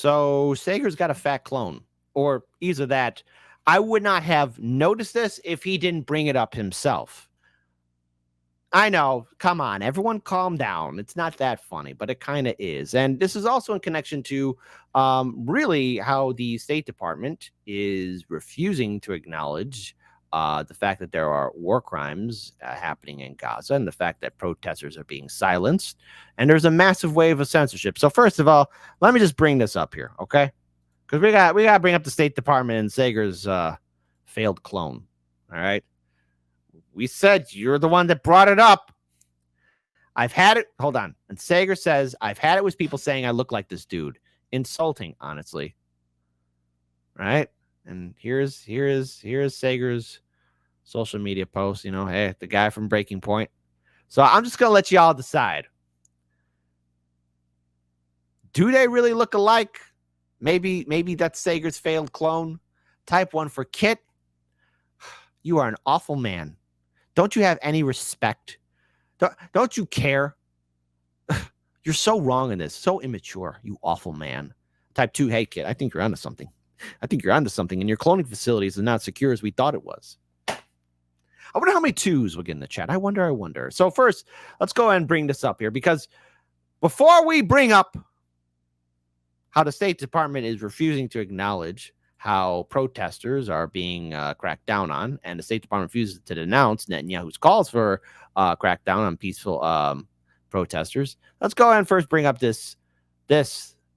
So Sager's got a fat clone, or either that. I would not have noticed this if he didn't bring it up himself. I know. Come on, everyone calm down. It's not that funny, but it kind of is. And this is also in connection to really how the State Department is refusing to acknowledge the fact that there are war crimes happening in Gaza and the fact that protesters are being silenced. And there's a massive wave of censorship. So first of all, let me just bring this up here, okay? Because we got to bring up the State Department and Sager's failed clone, all right? We said you're the one that brought it up. I've had it. Hold on. And Saagar says, I've had it with people saying I look like this dude. Insulting, honestly. Right? And here's Saagar's social media post. You know, hey, the guy from Breaking Point. So I'm just going to let you all decide. Do they really look alike? Maybe that's Saagar's failed clone. Type 1 for Kit. You are an awful man. Don't you have any respect? Don't you care? You're so wrong in this. So immature, you awful man. Type 2, hey, kid, I think you're onto something. And your cloning facility is not secure as we thought it was. I wonder how many 2s we'll get in the chat. I wonder. So first, let's go ahead and bring this up here, because before we bring up how the State Department is refusing to acknowledge how protesters are being cracked down on, and the State Department refuses to denounce Netanyahu's calls for crackdown on peaceful protesters. Let's go ahead and first bring up this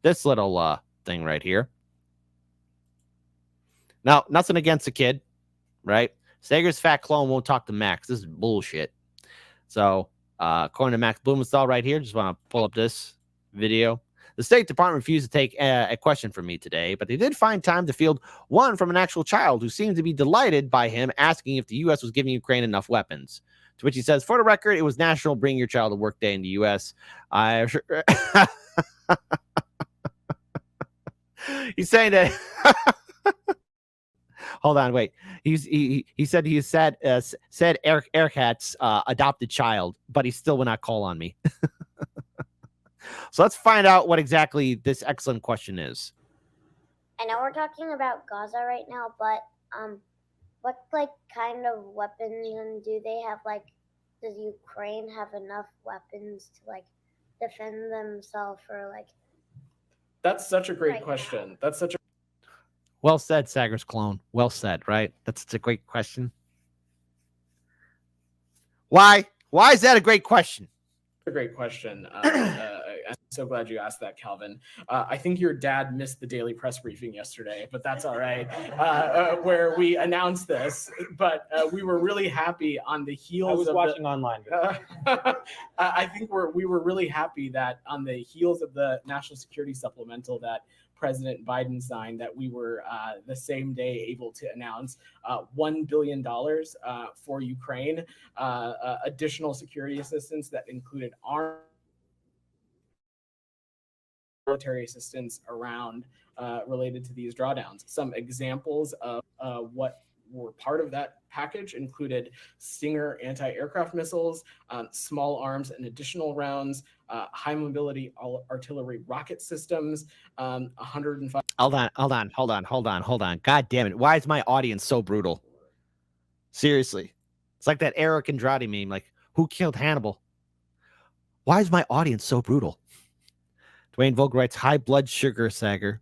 little thing right here. Now, nothing against the kid, right? Saagar's fat clone won't talk to Max. This is bullshit. So, according to Max Blumenthal right here, just want to pull up this video. The State Department refused to take a question from me today, but they did find time to field one from an actual child who seemed to be delighted by him asking if the U.S. was giving Ukraine enough weapons. To which he says, for the record, it was National Bring Your Child to Work Day in the U.S. He's saying that. Hold on, wait. He said he said Eric Hat's adopted child, but he still will not call on me. So let's find out what exactly this excellent question is. I know we're talking about Gaza right now, but what kind of weapons do they have? Does Ukraine have enough weapons to defend themselves for That's such a great question. Now? That's such a well said, Saagar's clone. Well said, right? That's a great question. Why? Why is that a great question? A great question. I'm so glad you asked that, Calvin. I think your dad missed the daily press briefing yesterday, but that's all right, where we announced this. But we were really happy on the heels. I was watching online. I think we were really happy that on the heels of the National Security Supplemental that President Biden signed, that we were the same day able to announce $1 billion for Ukraine, additional security assistance that included armed military assistance around related to these drawdowns. Some examples of what were part of that package included Stinger anti-aircraft missiles, small arms and additional rounds, high mobility artillery rocket systems, 105. Hold on. God damn it. Why is my audience so brutal? Seriously. It's like that Eric Andrade meme, like, who killed Hannibal? Why is my audience so brutal? Dwayne Vogel writes, high blood sugar, Saagar.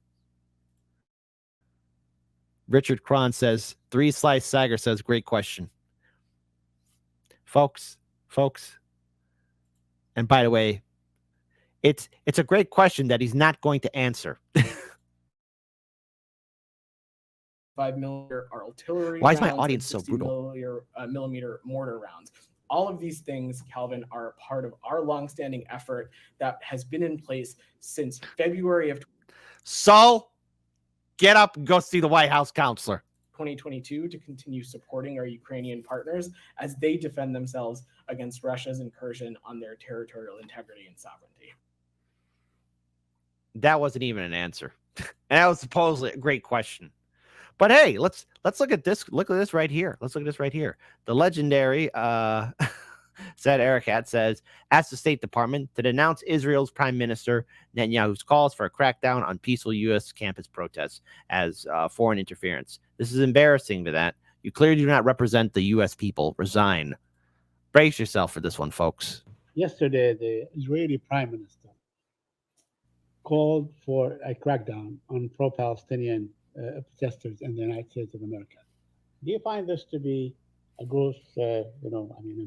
Richard Cron says, 3 Slice Saagar says, great question. Folks. And by the way, it's a great question that he's not going to answer. 5mm artillery. Why is my audience so brutal? Millimeter mortar rounds. All of these things, Calvin, are part of our longstanding effort that has been in place since February of. So, get up and go see the White House counselor. 2022 to continue supporting our Ukrainian partners as they defend themselves against Russia's incursion on their territorial integrity and sovereignty. That wasn't even an answer. And that was supposedly a great question. But hey, let's look at this. Look at this right here. The legendary said Erekat says, asked the State Department to denounce Israel's Prime Minister Netanyahu's calls for a crackdown on peaceful U.S. campus protests as foreign interference. This is embarrassing to that. You clearly do not represent the U.S. people. Resign. Brace yourself for this one, folks. Yesterday, the Israeli Prime Minister called for a crackdown on pro-Palestinian protesters in the United States of America. Do you find this to be a gross, a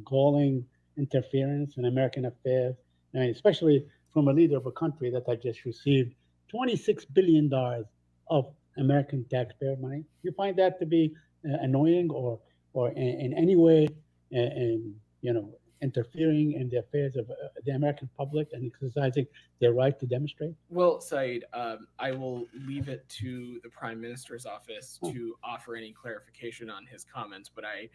galling interference in American affairs? I mean, especially from a leader of a country that had just received $26 billion of American taxpayer money. Do you find that to be annoying or in any way, interfering in the affairs of the American public and exercising their right to demonstrate? Well, Said, I will leave it to the Prime Minister's office to offer any clarification on his comments, but I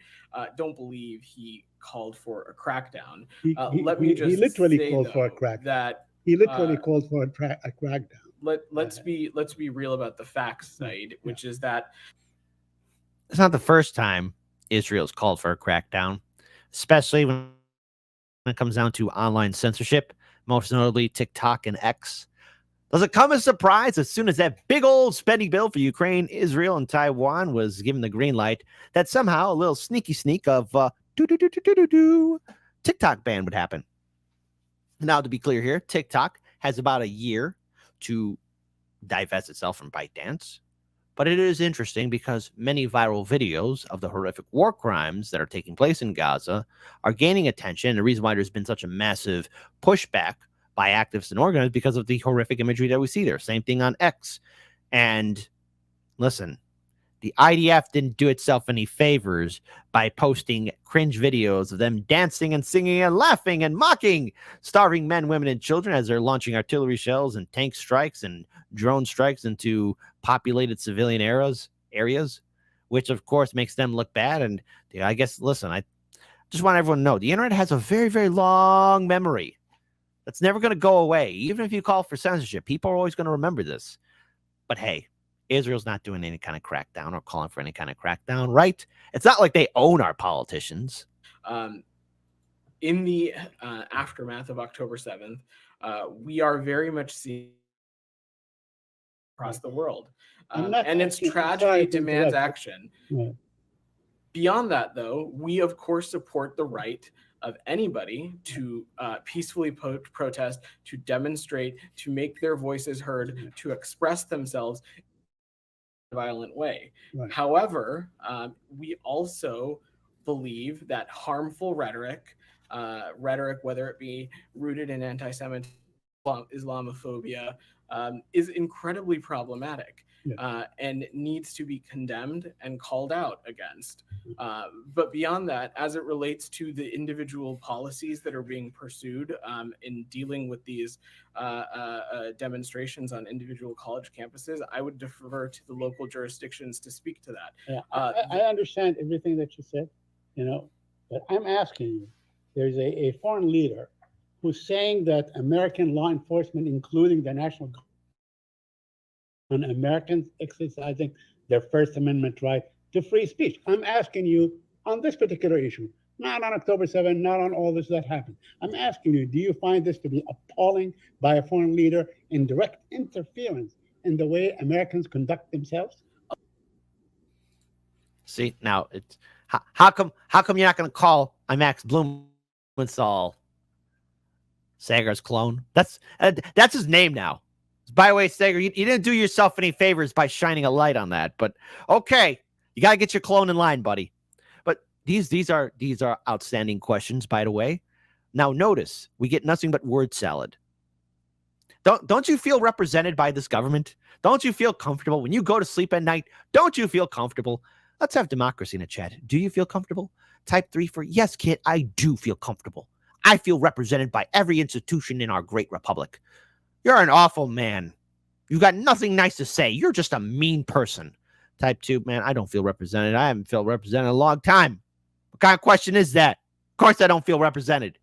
don't believe he called for a crackdown. He literally called for a crackdown. He literally called for a crackdown. Let's be real about the facts, Said, which is that it's not the first time Israel's called for a crackdown, especially when it comes down to online censorship, most notably TikTok and X. Does it come as a surprise as soon as that big old spending bill for Ukraine, Israel, and Taiwan was given the green light that somehow a little sneaky sneak of TikTok ban would happen? Now, to be clear here, TikTok has about a year to divest itself from ByteDance. But it is interesting because many viral videos of the horrific war crimes that are taking place in Gaza are gaining attention. The reason why there's been such a massive pushback by activists and organizers because of the horrific imagery that we see there. Same thing on X. And listen, the IDF didn't do itself any favors by posting cringe videos of them dancing and singing and laughing and mocking starving men, women, and children as they're launching artillery shells and tank strikes and drone strikes into populated civilian areas, which of course makes them look bad. And I guess, listen, I just want everyone to know the internet has a very, very long memory that's never going to go away. Even if you call for censorship, people are always going to remember this. But hey, Israel's not doing any kind of crackdown or calling for any kind of crackdown, right? It's not like they own our politicians. In the aftermath of October 7th, we are very much seeing across the world. And its tragedy demands action. Yeah. Beyond that, though, we, of course, support the right of anybody to peacefully protest, to demonstrate, to make their voices heard, to express themselves in a violent way. Right. However, we also believe that harmful rhetoric, whether it be rooted in anti-Semitism, Islamophobia, is incredibly problematic. Yeah. And needs to be condemned and called out against. But beyond that, as it relates to the individual policies that are being pursued in dealing with these demonstrations on individual college campuses, I would defer to the local jurisdictions to speak to that. Yeah, I understand everything that you said, but I'm asking you, there's a foreign leader who's saying that American law enforcement, including the National Guard, on Americans exercising their First Amendment right to free speech. I'm asking you on this particular issue, not on October 7th, not on all this that happened. I'm asking you, do you find this to be appalling by a foreign leader in direct interference in the way Americans conduct themselves? See, now it's how come you're not going to call Max Blumenthal Saagar's clone? That's his name now. By the way, Saagar, you didn't do yourself any favors by shining a light on that, but okay, you gotta get your clone in line, buddy. But these are outstanding questions, by the way. Now notice we get nothing but word salad. Don't you feel represented by this government? Don't you feel comfortable when you go to sleep at night? Don't you feel comfortable? Let's have democracy in the chat. Do you feel comfortable? Type 3 for yes, kid. I do feel comfortable. I feel represented by every institution in our great republic. You're an awful man. You got nothing nice to say. You're just a mean person. Type 2, man, I don't feel represented. I haven't felt represented in a long time. What kind of question is that? Of course I don't feel represented.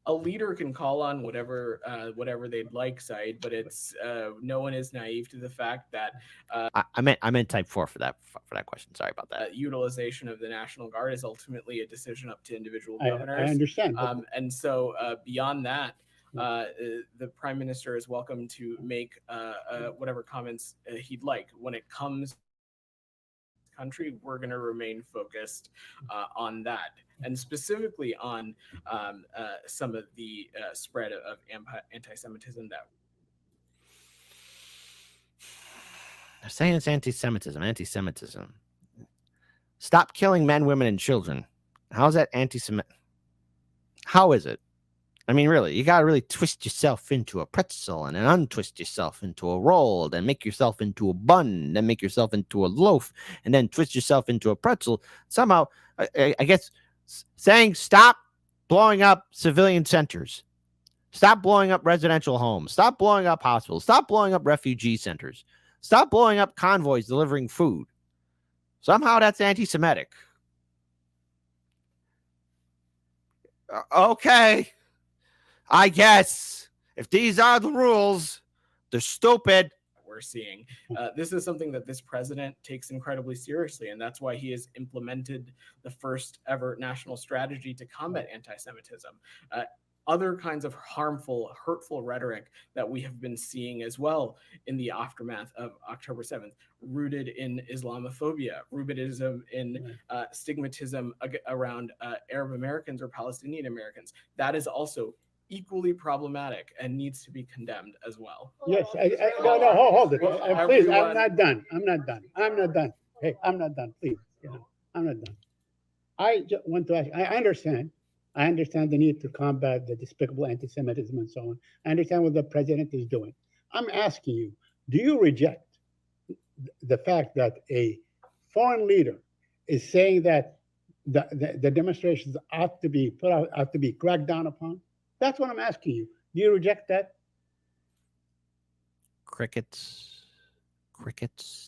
A leader can call on whatever they'd like, Said, but it's no one is naive to the fact that I meant type 4 for that question. Sorry about that. utilization of the National Guard is ultimately a decision up to individual I governors. understand. And so beyond that, the prime minister is welcome to make whatever comments he'd like. When it comes to the country, we're going to remain focused on that, and specifically on some of the spread of anti-Semitism that. They're saying it's anti-Semitism. Stop killing men, women, and children. How is that anti-Semitic? How is it? I mean, really, you got to really twist yourself into a pretzel and then untwist yourself into a roll, then make yourself into a bun, then make yourself into a loaf, and then twist yourself into a pretzel. Somehow, I guess, saying stop blowing up civilian centers. Stop blowing up residential homes. Stop blowing up hospitals. Stop blowing up refugee centers. Stop blowing up convoys delivering food. Somehow that's anti-Semitic. Okay. I guess if these are the rules, they're stupid. We're seeing this is something that this president takes incredibly seriously, and that's why he has implemented the first ever national strategy to combat anti-Semitism. Other kinds of harmful, hurtful rhetoric that we have been seeing as well in the aftermath of October 7th, rooted in Islamophobia, rooted in stigmatism around Arab Americans or Palestinian Americans. That is also equally problematic and needs to be condemned as well. Yes, no, hold it. Please, I'm not done. Hey, I'm not done, please. I'm not done. I just want to ask, I understand the need to combat the despicable anti-Semitism and so on. I understand what the president is doing. I'm asking you, do you reject the fact that a foreign leader is saying that the demonstrations ought to be cracked down upon? That's what I'm asking you. Do you reject that? Crickets.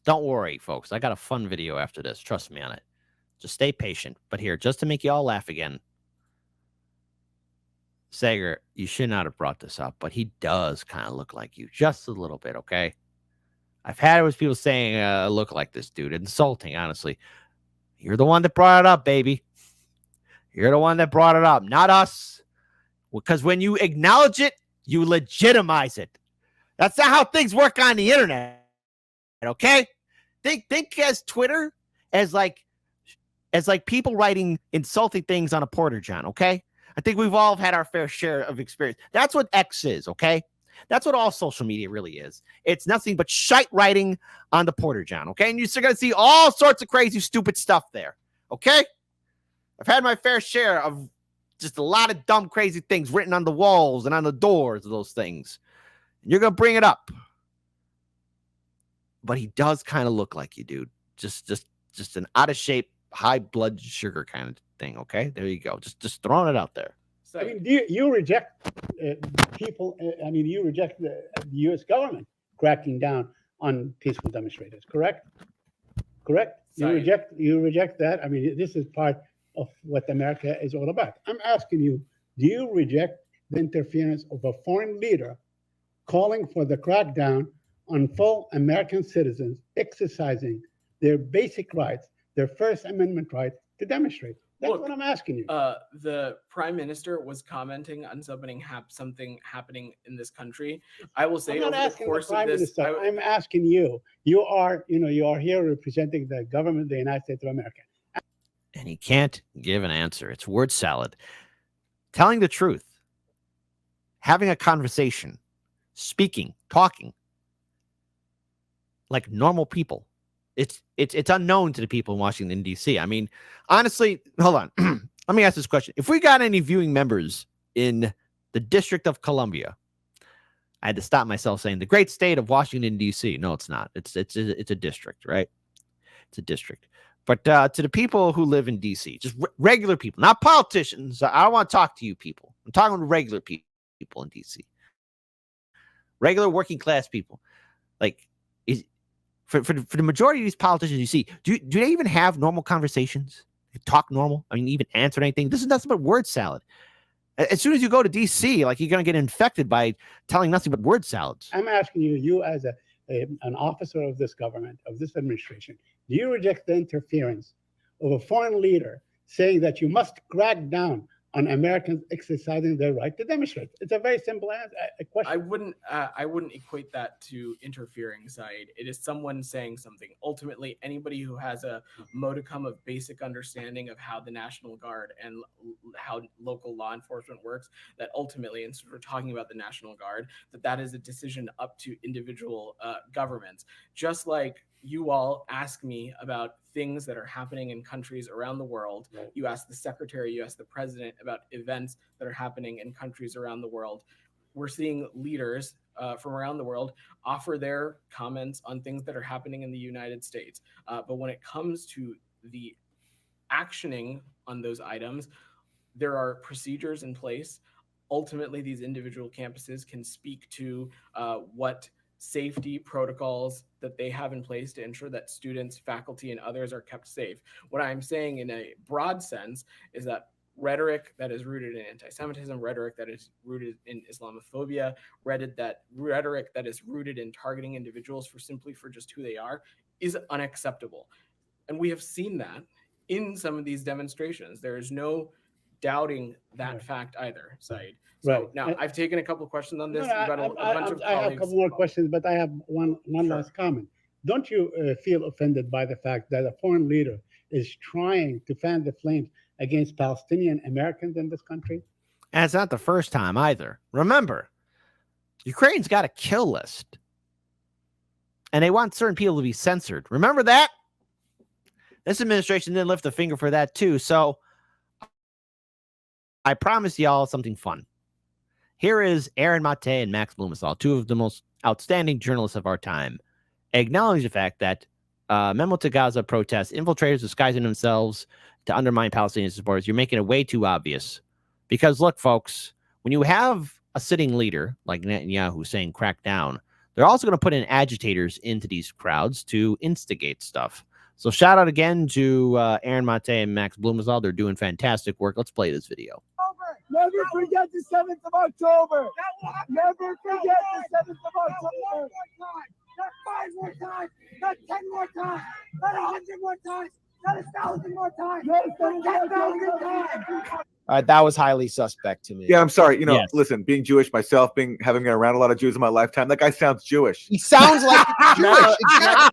Don't worry, folks. I got a fun video after this. Trust me on it. Just stay patient. But here, just to make you all laugh again, Saagar, you should not have brought this up, but he does kind of look like you. Just a little bit, okay? I've had it with people saying, look like this dude. Insulting, honestly. You're the one that brought it up, baby. You're the one that brought it up, not us. Because when you acknowledge it, you legitimize it. That's not how things work on the internet. Okay? Think as Twitter as like people writing insulting things on a porta john, okay? I think we've all had our fair share of experience. That's what X is, okay? That's what all social media really is. It's nothing but shite writing on the porta john, okay? And you're still going to see all sorts of crazy, stupid stuff there, okay? I've had my fair share of just a lot of dumb, crazy things written on the walls and on the doors of those things. And you're going to bring it up. But he does kind of look like you, dude. Just an out of shape, high blood sugar kind of thing, okay? There you go. Just throwing it out there. I mean, do you reject people? I mean, you reject the U.S. government cracking down on peaceful demonstrators, correct? Correct? Sorry. You reject that? I mean, this is part of what America is all about. I'm asking you, do you reject the interference of a foreign leader calling for the crackdown on full American citizens exercising their basic rights, their First Amendment right to demonstrate? That's what I'm asking you. The prime minister was commenting on something happening in this country. I will say, I'm not over the asking the course prime of this, minister. I'm asking you. You are here representing the government of the United States of America. And he can't give an answer. It's word salad. Telling the truth, having a conversation, speaking, talking like normal people. It's unknown to the people in Washington, D.C. I mean, honestly, hold on. Let me ask this question. If we got any viewing members in the District of Columbia, I had to stop myself saying the great state of Washington, D.C. No, it's not. It's a district, right? It's a district. But to the people who live in D.C., just regular people, not politicians. I don't want to talk to you people. I'm talking to regular people in D.C. Regular working class people. Like, for the majority of these politicians you see, do they even have normal conversations? They talk normal? I mean, even answer anything? This is nothing but word salad. As soon as you go to DC, like you're going to get infected by telling nothing but word salads. I'm asking you as an officer of this government, of this administration, do you reject the interference of a foreign leader saying that you must crack down on Americans exercising their right to demonstrate? It's a very simple question. I wouldn't equate that to interfering, Saeed. It is someone saying something. Ultimately, anybody who has a modicum of basic understanding of how the National Guard and how local law enforcement works, that ultimately, and so we're talking about the National Guard, that is a decision up to individual governments. Just like you all ask me about things that are happening in countries around the world. Right. You ask the secretary, you ask the president about events that are happening in countries around the world. We're seeing leaders from around the world offer their comments on things that are happening in the United States. But when it comes to the actioning on those items, there are procedures in place. Ultimately, these individual campuses can speak to what safety protocols that they have in place to ensure that students, faculty, and others are kept safe. What I'm saying in a broad sense is that rhetoric that is rooted in anti-Semitism, rhetoric that is rooted in Islamophobia, rhetoric that is rooted in targeting individuals for just who they are is unacceptable. And we have seen that in some of these demonstrations. There is no doubting that fact either, Saeed. So now I've taken a couple of questions on this. We've got a bunch of colleagues. I have a couple more questions, but I have one last comment. Don't you feel offended by the fact that a foreign leader is trying to fan the flames against Palestinian Americans in this country? And it's not the first time either. Remember, Ukraine's got a kill list. And they want certain people to be censored. Remember that? This administration didn't lift a finger for that too. So I promise y'all something fun. Here is Aaron Mate and Max Blumenthal, two of the most outstanding journalists of our time, acknowledge the fact that Memo to Gaza protests, infiltrators disguising themselves to undermine Palestinian supporters. You're making it way too obvious. Because look, folks, when you have a sitting leader like Netanyahu saying crack down, they're also going to put in agitators into these crowds to instigate stuff. So shout out again to Aaron Mate and Max Blumenthal. They're doing fantastic work. Let's play this video. Never forget the 7th of October. Never forget the 7th of October. Not 5 more times, not 10 more times, not 100 more times, not 1,000 more times, not 10,000 times. That was highly suspect to me. Yeah, I'm sorry. Yes. Listen, being Jewish myself, having been around a lot of Jews in my lifetime, that guy sounds Jewish. He sounds like Jewish. Exactly.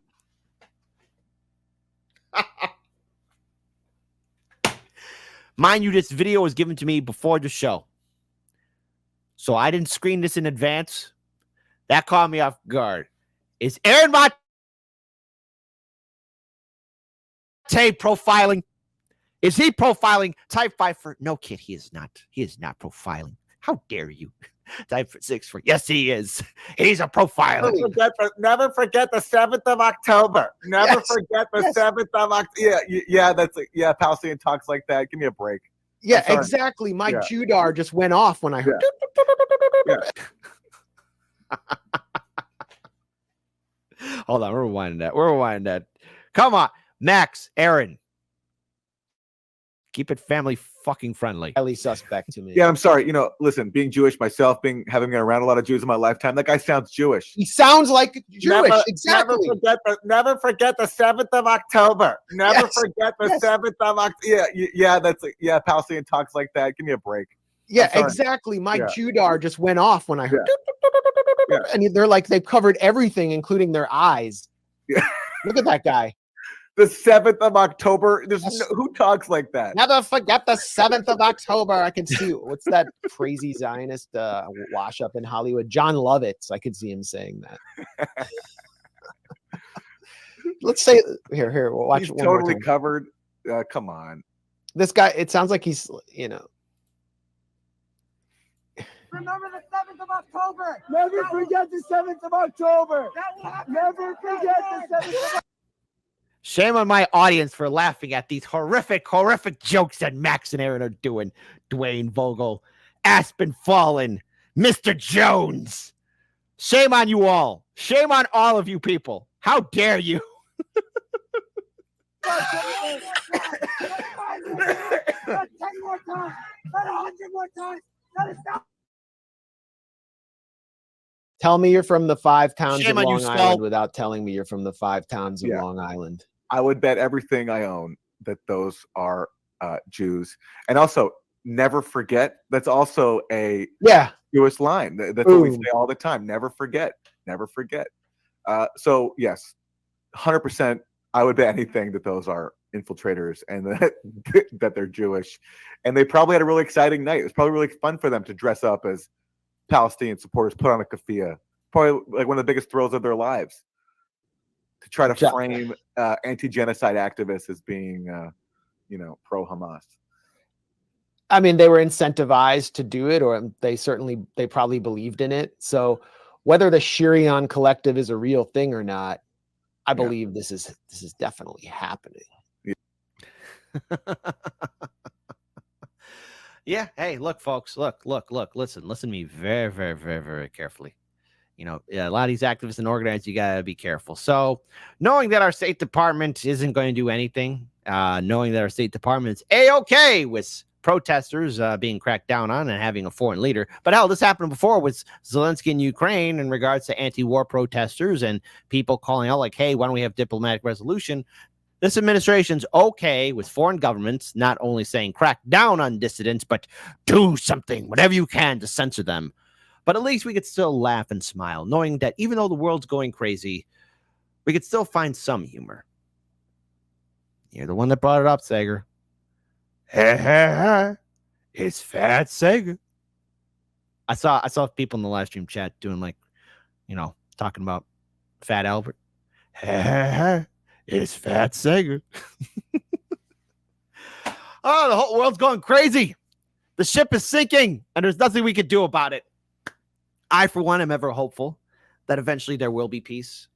Mind you, this video was given to me before the show. So I didn't screen this in advance. That caught me off guard. Is Aaron Mate profiling? Is he profiling? Type 5 for no, kid, he is not. He is not profiling. How dare you? Type 6 for yes, he is. He's a profiler. Never forget the 7th of October. Never forget the 7th of October. Yeah, Palestinian talks like that. Give me a break. Yeah, exactly. My Judar just went off when I heard. Hold on, we're rewinding that. Come on, Max, Aaron. Keep it family fucking friendly. Highly suspect to me. Yeah, I'm sorry. Listen, being Jewish myself, having been around a lot of Jews in my lifetime, that guy sounds Jewish. He sounds like Jewish. Exactly. Never forget the 7th of October. Never forget the 7th of October. Yeah, Palestinian talks like that. Give me a break. Yeah, exactly. My Judar just went off when I heard. And they're like, they've covered everything, including their eyes. Yeah. Look at that guy. The 7th of October. Who talks like that? Never forget the 7th of October. I can see what's that crazy Zionist wash up in Hollywood? John Lovitz. I could see him saying that. Let's say here. Watch. He's one more totally time. covered. Come on. This guy. It sounds like he's Remember the 7th of October. Never forget the 7th of October. Never forget the 7th of October. Shame on my audience for laughing at these horrific jokes that Max and Aaron are doing. Dwayne Vogel, Aspen Fallen, Mr. Jones. Shame on you all. Shame on all of you people. How dare you? Not 10 more times, not 100 more times, Gotta stop. Tell me you're from the 5 towns Shame of on you, Long Skull. Island without telling me you're from the 5 towns of Yeah. Long Island. I would bet everything I own that those are Jews. And also, never forget. That's also a Yeah. Jewish line. That's what we Boom. say all the time. Never forget. Never forget. So yes, 100%. I would bet anything that those are infiltrators and that they're Jewish. And they probably had a really exciting night. It was probably really fun for them to dress up as Palestinian supporters, put on a keffiyeh. Probably like one of the biggest thrills of their lives, to try to frame anti-genocide activists as being, pro-Hamas. I mean, they were incentivized to do it, or they probably believed in it. So whether the Shirion Collective is a real thing or not, I believe this is definitely happening. Yeah. Hey, look, folks. Look. Listen to me very, very, very, very carefully. A lot of these activists and organizers, you got to be careful. So knowing that our State Department isn't going to do anything, knowing that our State Department is A-OK with protesters being cracked down on and having a foreign leader. But hell, this happened before with Zelensky in Ukraine in regards to anti-war protesters and people calling out like, hey, why don't we have diplomatic resolution? This administration's okay with foreign governments not only saying crack down on dissidents, but do something, whatever you can to censor them. But at least we could still laugh and smile, knowing that even though the world's going crazy, we could still find some humor. You're the one that brought it up, Saagar. Hey, it's Fat Saagar. I saw people in the live stream chat doing talking about Fat Albert. Hey, it's Fat Saagar. Oh, the whole world's going crazy. The ship is sinking, and there's nothing we can do about it. I, for one, am ever hopeful that eventually there will be peace.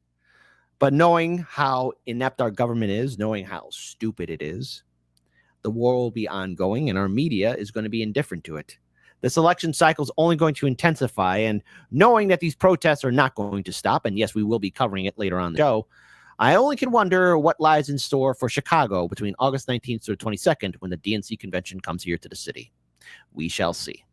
But knowing how inept our government is, knowing how stupid it is, the war will be ongoing, and our media is going to be indifferent to it. This election cycle is only going to intensify, and knowing that these protests are not going to stop, and yes, we will be covering it later on the show, I only can wonder what lies in store for Chicago between August 19th to the 22nd when the DNC convention comes here to the city. We shall see.